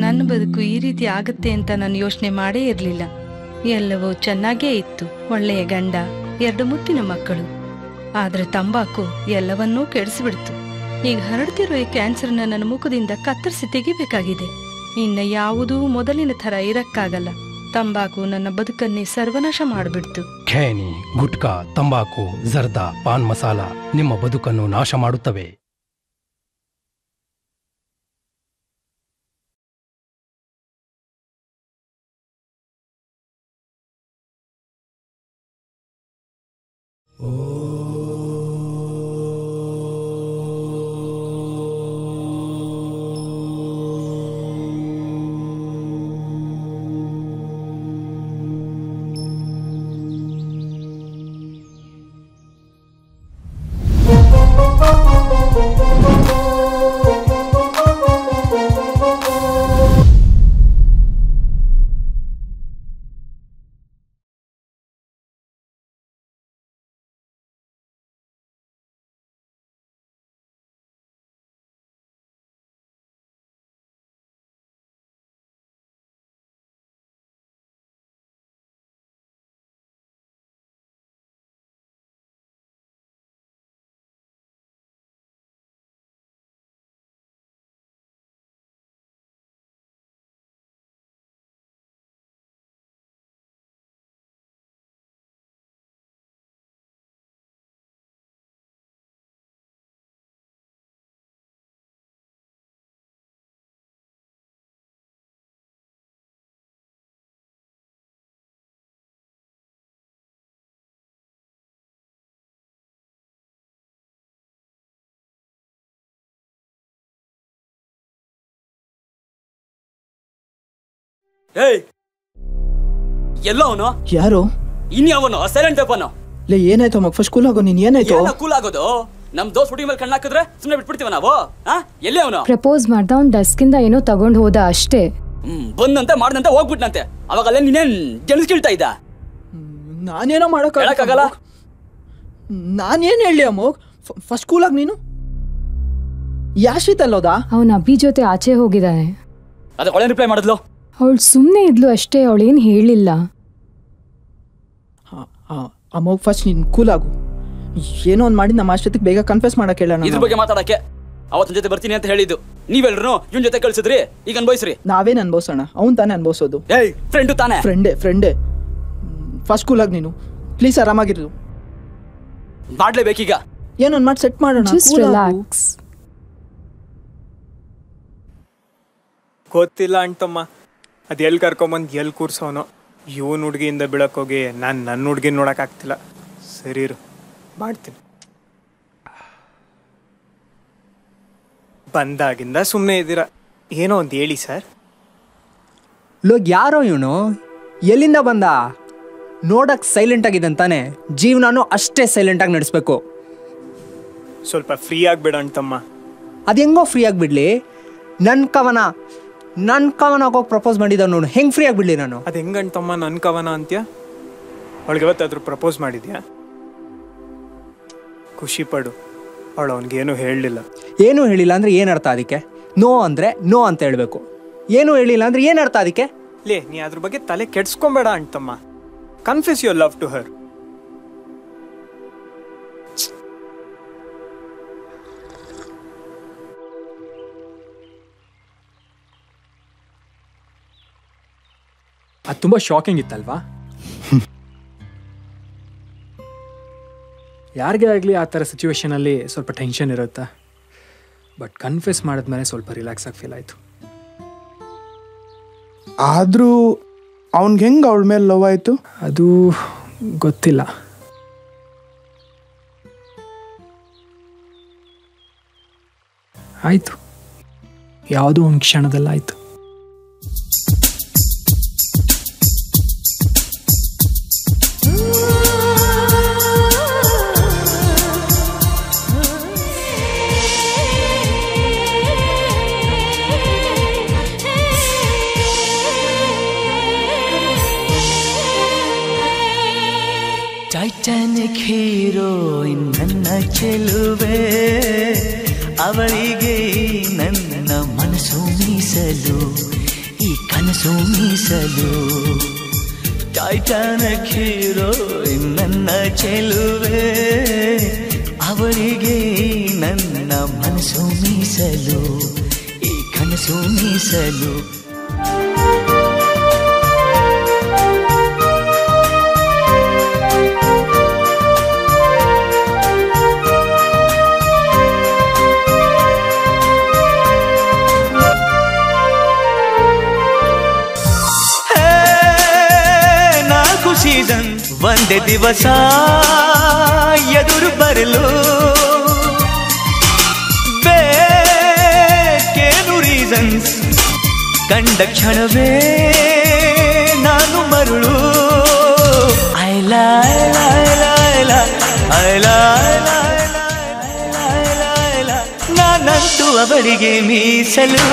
ನನ್ನ ಬದುಕು ಈ ರೀತಿ ಆಗತ್ತೆ ಅಂತ ನಾನು ಯೋಚನೆ ಮಾಡೇ ಇರ್ಲಿಲ್ಲ. ಎಲ್ಲವೂ ಚೆನ್ನಾಗೇ ಇತ್ತು. ಒಳ್ಳೆಯ ಗಂಡ, 2 ಮುತ್ತಿನ ಮಕ್ಕಳು. ಆದ್ರೆ ತಂಬಾಕು ಎಲ್ಲವನ್ನೂ ಕೆಡಿಸಿಬಿಡ್ತು. ಈಗ ಹರಡ್ತಿರೋ ಈ ಕ್ಯಾನ್ಸರ್ನ ನನ್ನ ಮುಖದಿಂದ ಕತ್ತರಿಸಿ ತೆಗಿಬೇಕಾಗಿದೆ. ಇನ್ನ ಯಾವುದೂ ಮೊದಲಿನ ಥರ ಇರಕ್ಕಾಗಲ್ಲ. ತಂಬಾಕು ನನ್ನ ಬದುಕನ್ನೇ ಸರ್ವನಾಶ ಮಾಡಿಬಿಡ್ತು. ಖೇನಿ, ಗುಟ್ಕಾ, ತಂಬಾಕು, ಜರ್ದಾ, ಪಾನ್ ಮಸಾಲ ನಿಮ್ಮ ಬದುಕನ್ನು ನಾಶ ಮಾಡುತ್ತವೆ. ಎಲ್ಲೋ ಅವನು? ಯಾರು? ಇನ್ಯಾವನು? ಸೈಲೆಂಟ್ ಅಪ್ಪನು. ಲೇ ಏನಾಯ್ತು ಮಗ? ಫಸ್ಟ್ ಕೂಲ್ ಆಗೋ. ನೀನ್ ಏನಾಯ್ತು? ಕೂಲ್ ಆಗೋದು? ನಮ್ ದೋಸ್ತ್ ಹುಡುಗಿ ಮೇಲೆ ಕಣ್ಣಾಕಿದ್ರೆ ಸುಮ್ಮನೆ ಬಿಟ್ಬಿಡ್ತೀವ ನಾವು? ಎಲ್ಲಿ ಅವನು? ಪ್ರಪೋಸ್ ಮಾಡ್ದ, ಅವ್ನ್ ಡಸ್ಕಿಂದ ಏನೋ ತಗೊಂಡ್ ಹೋದ ಅಷ್ಟೇ. ಬಂದಂತೆ ಮಾಡ್ದಂತೆ ಹೋಗ್ಬಿಟ್ನಂತೆ. ಅವಾಗಲ್ಲೇ ನೀನೇನ್ ಜನಿಸ್ಕಿಳ್ತಾ ಇದ್ದ? ನಾನೇನೋ ಮಾಡಕ್ಕಾಗಲ್ಲ. ನಾನೇನ್ ಹೇಳಿ ಅಮ್ಮ? ಫಸ್ಟ್ ಕೂಲ್ ಆಗ ನೀನು ಯಾಶ್ವಿತ್ ಅಲ್ಲೋದಾ? ಅವನ ಅಭಿ ಜೊತೆ ಆಚೆ ಹೋಗಿದ್ದಾನೆ. ಅದಕ್ಕೆ ಒಳ್ಳೆ ರಿಪ್ಲೈ ಮಾಡಿದ್ಲು. ಅವಳು ಸುಮ್ಮನೆ ಇದ್ಲು ಅಷ್ಟೇ, ಅವಳೇನ್ ಹೇಳಿಲ್ಲ. ಅಮ್ಮ ಫಸ್ಟ್ ನೀನ್ ಕೂಲ್ ಆಗು. ಏನೋ ಒಂದ್ ಮಾಡಿ ನಮ್ಮ ಅಷ್ಟೊತ್ತಿಗೆ ಬೇಗ ಕನ್ಫ್ಯೂಸ್ ಮಾಡಕ್ ಹೇಳೋಣ. ಇದ್ರ ಬಗ್ಗೆ ಮಾತಾಡಕ್ಕೆ ಅವತ್ತಿನ ಜೊತೆ ಬರ್ತೀನಿ ಅಂತ ಹೇಳಿದ್ದು ನೀವೆಲ್ಲರೂ ಇವನ್ ಜೊತೆ ಕಳ್ಸಿದ್ರಿ. ಈಗ ಅನ್ಭವಿಸ್ರಿ. ನಾವೇನ್ ಅನ್ಭವಿಸೋಣ? ಅವ್ನ್ ತಾನೇ ಅನ್ಭವಿಸೋದು. ಫ್ರೆಂಡು ತಾನೇ. ಫ್ರೆಂಡೇ. ಫಸ್ಟ್ ಕೂಲ್ ಆಗಿ ನೀನು ಪ್ಲೀಸ್. ಆರಾಮಾಗಿರು. ಮಾಡ್ಲೇಬೇಕೀಗ. ಏನೊಂದ್ ಮಾಡಿ ಸೆಟ್ ಮಾಡೋಣ. ಗೊತ್ತಿಲ್ಲ ಅಂಟಮ್ಮ. ಅದು ಎಲ್ಲಿ ಕರ್ಕೊಂಬಂದು ಎಲ್ಲಿ ಕೂರ್ಸೋನೋ. ಇವನ್ ಹುಡುಗಿಯಿಂದ ಬೀಳಕ್ಕೋಗಿ ನಾನು ನನ್ನ ಹುಡುಗಿನ ನೋಡೋಕ್ಕಾಗ್ತಿಲ್ಲ. ಸರಿ ಇರು, ಮಾಡ್ತೀನಿ. ಬಂದಾಗಿಂದ ಸುಮ್ಮನೆ ಇದ್ದೀರಾ. ಏನೋ ಒಂದು ಹೇಳಿ ಸರ್. ಲೋಗ್ ಯಾರೋ ಇವನು? ಎಲ್ಲಿಂದ ಬಂದ? ನೋಡಕ್ ಸೈಲೆಂಟ್ ಆಗಿದ್ದಂತಾನೆ, ಜೀವನಾನು ಅಷ್ಟೇ ಸೈಲೆಂಟಾಗಿ ನಡೆಸ್ಬೇಕು. ಸ್ವಲ್ಪ ಫ್ರೀ ಆಗಿಬಿಡ ಅಂತಮ್ಮ. ಅದು ಹೆಂಗೋ ಫ್ರೀ ಆಗಿಬಿಡ್ಲಿ? ನನ್ನ ಕವನ ಹೋಗಿ ಪ್ರಪೋಸ್ ಮಾಡಿದ ನೋಡು, ಹೆಂಗೆ ಫ್ರೀ ಆಗಿಬಿಡ್ಲಿ ನಾನು? ಅದು ಹೆಂಗಂತಮ್ಮ ನನ್ನ ಕವನ ಅಂತ್ಯ? ಅವಳಿಗೆ ಯಾವತ್ತಾದ್ರೂ ಪ್ರಪೋಸ್ ಮಾಡಿದ್ಯಾ? ಖುಷಿ ಪಡು. ಅವಳು ಅವನಿಗೇನು ಹೇಳಲಿಲ್ಲ. ಏನೂ ಹೇಳಿಲ್ಲ ಅಂದರೆ ಏನು ಅರ್ಥ ಅದಕ್ಕೆ? ನೋ ಅಂದರೆ ನೋ ಅಂತ ಹೇಳಬೇಕು. ಏನೂ ಹೇಳಿಲ್ಲ ಅಂದರೆ ಏನು ಅರ್ಥ ಅದಕ್ಕೆ? ಲೇ, ನೀ ಅದ್ರ ಬಗ್ಗೆ ತಲೆ ಕೆಡ್ಸ್ಕೊಂಬೇಡ ಅಂತಮ್ಮ. Confess your love to her. ಅದು ತುಂಬ ಶಾಕಿಂಗ್ ಇತ್ತಲ್ವಾ? ಯಾರಿಗೇ ಆಗಲಿ ಆ ಥರ ಸಿಚುವೇಶನಲ್ಲಿ ಸ್ವಲ್ಪ ಟೆನ್ಷನ್ ಇರುತ್ತೆ. ಬಟ್ ಕನ್ಫೆಸ್ ಮಾಡಿದ್ಮೇಲೆ ಸ್ವಲ್ಪ ರಿಲ್ಯಾಕ್ಸ್ ಆಗಿ ಫೀಲ್ ಆಯಿತು. ಆದರೂ ಅವ್ನಿಗೆ ಹೆಂಗೆ ಅವಳ ಮೇಲೆ ಲವ್ ಆಯಿತು? ಅದು ಗೊತ್ತಿಲ್ಲ. ಆಯಿತು, ಯಾವುದೋ ಒಂದು ಕ್ಷಣದಲ್ಲಾಯಿತು. ಟೈಟಾನಿಕ್ ಹೀರೋಯಿನ್ ನನ್ನ ಚೆಲುವೆ, ಅವಳಿಗೆ ಮನಸ್ಸು ಮೀಸಲು ಈ ಕನಸು ಮೀಸಲು ಟೈಟಾನಿಕ್ ಹೀರೋ ನನ್ನ ಚೆಲುವೆ ಅವರಿಗೆ ನನ್ನ ಮನಸ್ಸು ಮೀಸಲು ಈ ಕನಸು ಮೀಸಲು ಸೀಸನ್ ಒಂದೇ ದಿವಸ ಎದುರು ಬರಲು ಬೇಕೇನು ರೀಸನ್ಸ್ ಕಂಡ ಕ್ಷಣವೇ ನಾನು ಮರುಳು ಐಲ ನಾನಂತೂ ಅವರಿಗೆ ಮೀಸಲು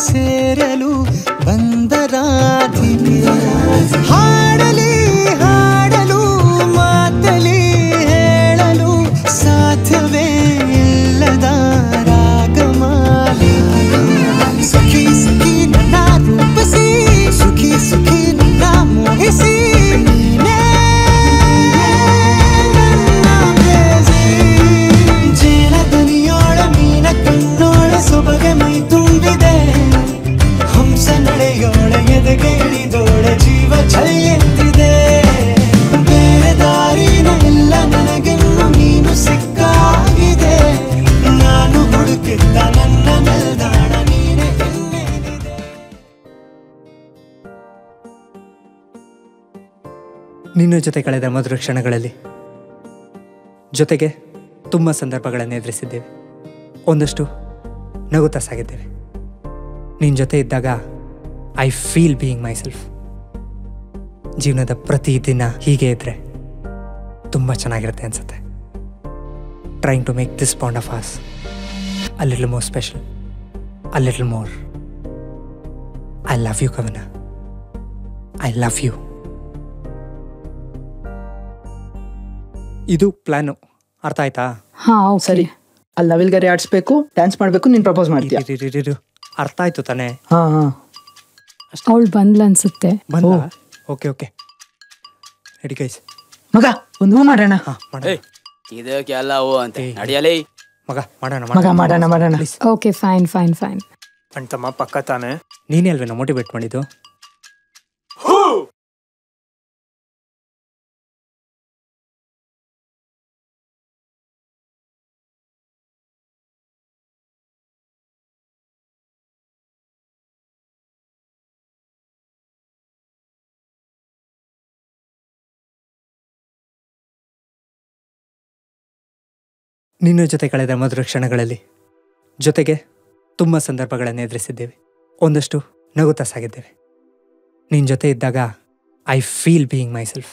ಸೇರಲು ಬಂದರಾಧಿಗೆ ಹಾಡಲಿ ಹಾಡಲು ಮಾತಲಿ ಹೇಳಲು ಸಾಧ್ಯವೇ ಇಲ್ಲದ ರಾಗಮಾಲಿಕೆ ಸುಖಿ ಸುಖಿ ನನ್ನ ರೂಪಿಸಿ ಸುಖಿ ಸುಖಿ ನನ್ನ ಮೋಹಿಸಿ ನೀನೇ ನನ್ನ ಪ್ರೇಯಸಿ ಜೇನ ದನಿಯೋಳ ಮೀನ ಕಣ್ಣೋಳ ಸೊಬಗೆ ಮೈ ತುಂಬಿದೆ ಹಂಸ ನಡೆಯೋಳ ಎದೆಗೆ ಇಳಿದೋಳ ಜೀವ ಚಲಿಯಂತಿದೆ ಬೇರೆ ದಾರಿನ ಎಲ್ಲ ನನಗೆನ್ನು ನೀನು ಸಿಕ್ಕಾಗಿದೆ ನಾನು ಹುಡುಕಿದ್ದ ನನ್ನ ನಿಲ್ದಾಣ ನೀನೆ ಎನ್ನೇನಿದೆ. ನಿನ್ನ ಜೊತೆ ಕಳೆದ ಮಧುರ ಕ್ಷಣಗಳಲ್ಲಿ ಜೊತೆಗೆ ತುಂಬ ಸಂದರ್ಭಗಳನ್ನು ಎದುರಿಸಿದ್ದೇವೆ. ಒಂದಷ್ಟು ನಗುತ್ತಾ ಸಾಗಿದ್ದೇವೆ. ನಿನ್ನ ಜೊತೆ ಇದ್ದಾಗ I feel being myself. ಜೀವನದ ಪ್ರತಿ ದಿನ ಹೀಗೆ ಇದ್ದರೆ ತುಂಬ ಚೆನ್ನಾಗಿರುತ್ತೆ ಅನಿಸುತ್ತೆ. Trying to make this bond of us a little more special, a little more. I love you Kavana, I love you. ಇದು ಪ್ಲ್ಯಾನು, ಅರ್ಥ ಆಯ್ತಾ? ಹಾಂ ಸರಿ, ಅಲ್ಲಿ ನವಿಲ್ಗರಿ ಆಡಿಸ್ಬೇಕು, ಡ್ಯಾನ್ಸ್ ಮಾಡಬೇಕು, ನೀನು ಪ್ರಪೋಸ್ ಮಾಡ್ತೀಯ. ಅರ್ಥ ಆಯ್ತು ತಾನೇ? ಹಾಂ ಹಾಂ. ಅವಳು ಬಂದ್ಲ ಅನ್ಸುತ್ತೆ. ಬಂದ? Okay okay, ready guys. ಮಗ ಒಂದು ಹೂ ಮಾಡೋಣ. ಇದಕ್ಕೆ ಎಲ್ಲ ಹೂ ಅಂತ ನಡೆಯಲೇ ಮಗ ಮಾಡೋಣ ಮಗ ಮಾಡೋಣ ಮಾಡೋಣ. Okay fine fine fine. ಅಂತಮ್ಮ ಪಕ್ಕ ತಾನೆ. ನೀನೇ ಅಲ್ವೇನೋ ಮೋಟಿವೇಟ್ ಮಾಡಿದ್ದು. ನಿನ್ನ ಜೊತೆ ಕಳೆದ ಮಧುರ ಕ್ಷಣಗಳಲ್ಲಿ ಜೊತೆಗೆ ತುಂಬ ಸಂದರ್ಭಗಳನ್ನು ಎದುರಿಸಿದ್ದೇವೆ. ಒಂದಷ್ಟು ನಗುತ್ತಾ ಸಾಗಿದ್ದೇವೆ. ನಿನ್ನ ಜೊತೆ ಇದ್ದಾಗ I feel being myself.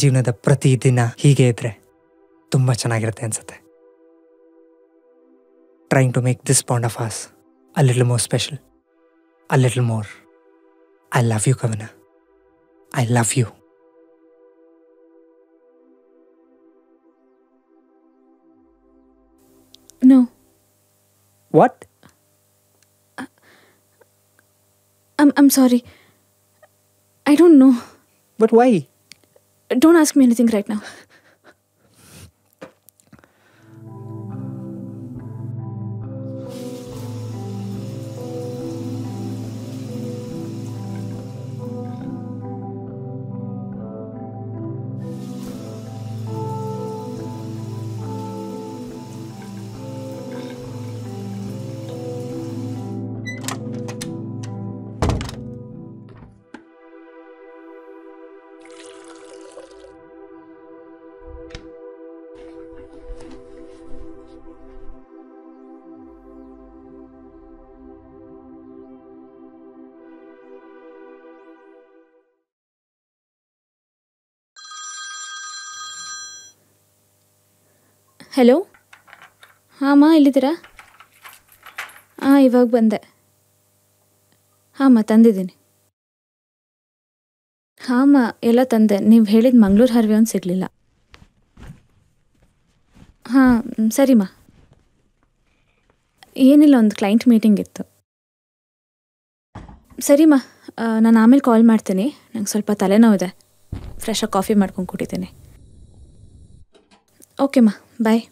ಜೀವನದ ಪ್ರತಿ ದಿನ ಹೀಗೆ ಇದ್ದರೆ ತುಂಬ ಚೆನ್ನಾಗಿರುತ್ತೆ ಅನಿಸುತ್ತೆ. Trying to make this bond of us a little more special, a little more. I love you Kavana, I love you. No. What? I'm sorry. I don't know. But why? Don't ask me anything right now. Hello? ಹಾಂ ಎಲ್ಲಿದ್ದೀರಾ? ಹಾಂ ಇವಾಗ ಬಂದೆ. ಹಾಂ ತಂದಿದ್ದೀನಿ. ಹಾಂ ಎಲ್ಲ ತಂದೆ. ನೀವು ಹೇಳಿದ ಮಂಗಳೂರು ಹರ್ವೆ ಒಂದು ಸಿಗಲಿಲ್ಲ. ಹಾಂ ಸರಿಮ್ಮ. ಏನಿಲ್ಲ, ಒಂದು ಕ್ಲೈಂಟ್ ಮೀಟಿಂಗ್ ಇತ್ತು. ಸರಿಮ್ಮ, ನಾನು ಆಮೇಲೆ ಕಾಲ್ ಮಾಡ್ತೀನಿ. ನಂಗೆ ಸ್ವಲ್ಪ ತಲೆನೋವಿದೆ. ಫ್ರೆಶಾಗಿ ಕಾಫಿ ಮಾಡ್ಕೊಂಡು ಕುಡಿತೀನಿ. ಓಕೆಮ್ಮ, ಬಾಯ್.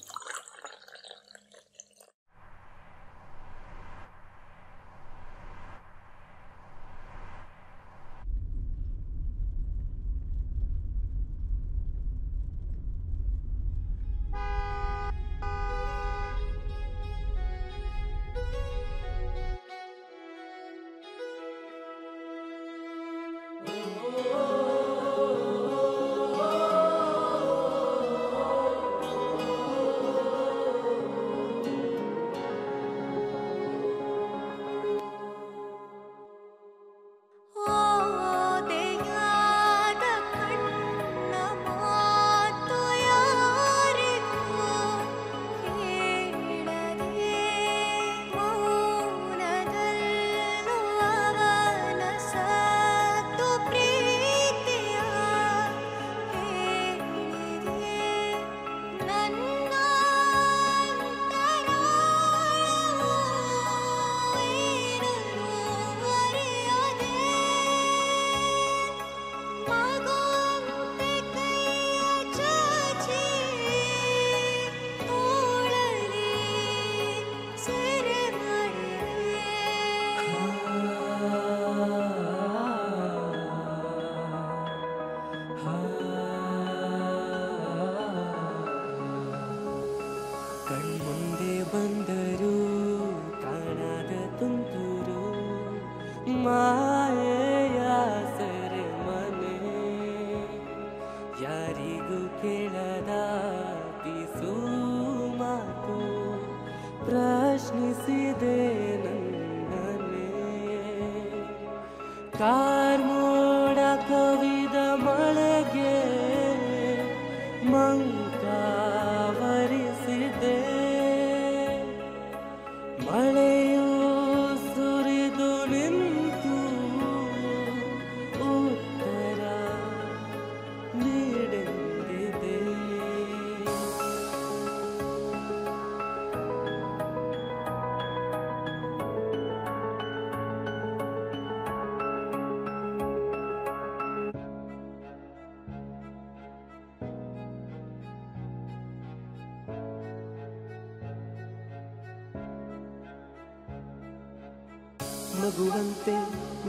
ಮಗುವಂತೆ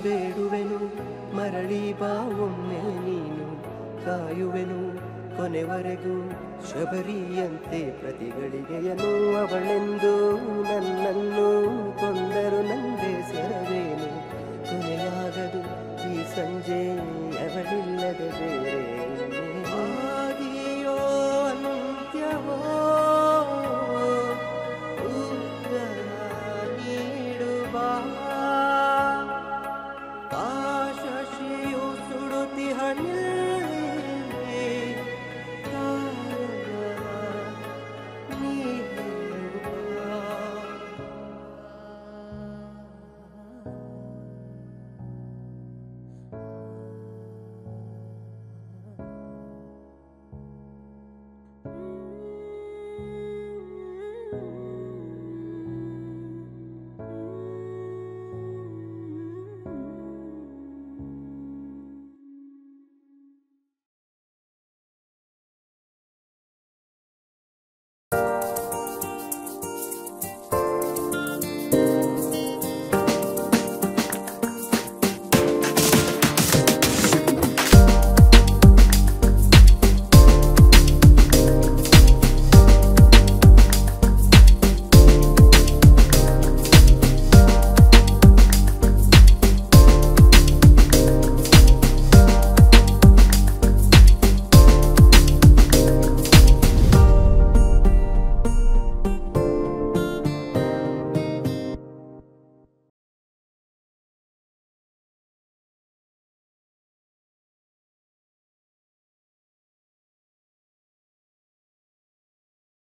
ಬೇಡುವೆನು ಮರಳಿ ಬಾ ಒಮ್ಮೆ ನೀನು, ಕಾಯುವೆನು ಕೊನೆವರೆಗೂ ಶಬರಿಯಂತೆ ಪ್ರತಿಗಳಿಗೆಯನು. ಅವಳೆಂದು ನನ್ನನ್ನು ಕೊಂದರು ನಂದೇ ಸೆರವೇನು, ಕೊನೆಯಾಗದು ಈ ಸಂಜೆ ಅವಳಿಲ್ಲದೆ ಬೇರೆ